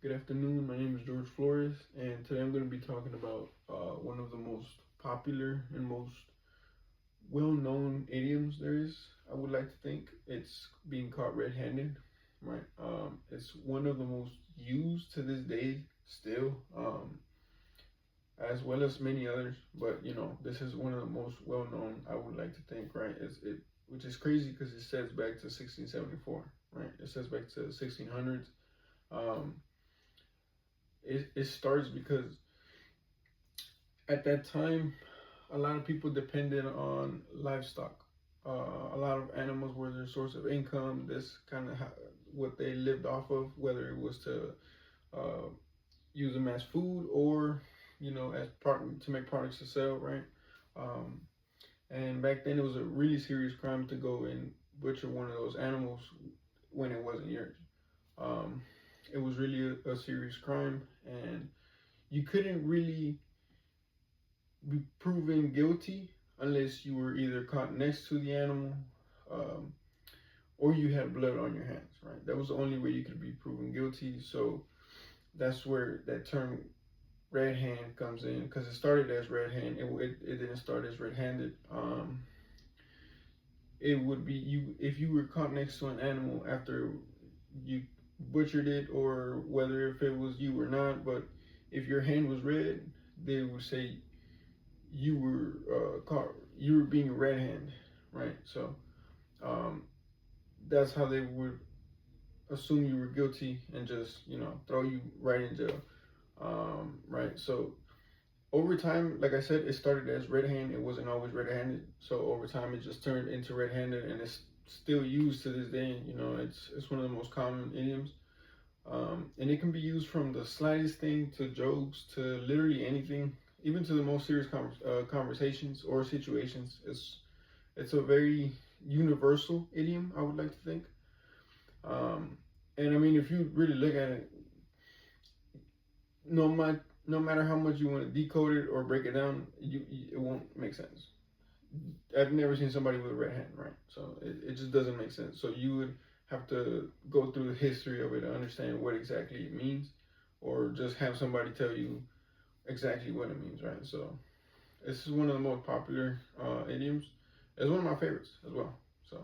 Good afternoon. My name is George Flores, and today I'm going to be talking about one of the most popular and most well-known idioms there is. I would like to think it's being caught red-handed, right? It's one of the most used to this day still, as well as many others. But this is one of the most well-known. I would like to think, right? Which is crazy because it says back to 1674, right? It says back to 1600s. Um, it starts because at that time, a lot of people depended on livestock. A lot of animals were their source of income. This kind of what they lived off of, whether it was to uh, use them as food or as part to make products to sell, right? Um, and back then, it was a really serious crime to go and butcher one of those animals when it wasn't yours. Um, it was really a serious crime, and you couldn't really be proven guilty unless you were either caught next to the animal, um, or you had blood on your hands, right? That was the only way you could be proven guilty. So that's where that term red hand comes in, because it started as red hand. It didn't start as red handed. It would be you if you were caught next to an animal after you butchered it, or whether if it was you or not, but if your hand was red, they would say you were caught, you were being red handed, right? So um, that's how they would assume you were guilty and just throw you right in jail, right? So over time, like I said, it started as red hand. It wasn't always red handed. So over time, it just turned into red handed, and it's still used to this day. It's one of the most common idioms. And it can be used from the slightest thing to jokes to literally anything, even to the most serious conversations or situations. It's a very universal idiom, I would like to think. Um, and I mean, if you really look at it, no matter how much you want to decode it or break it down, it won't make sense. I've never seen somebody with a red hand, right? So it just doesn't make sense. So you would have to go through the history of it to understand what exactly it means, or just have somebody tell you exactly what it means, right? So this is one of the most popular idioms. It's one of my favorites as well. So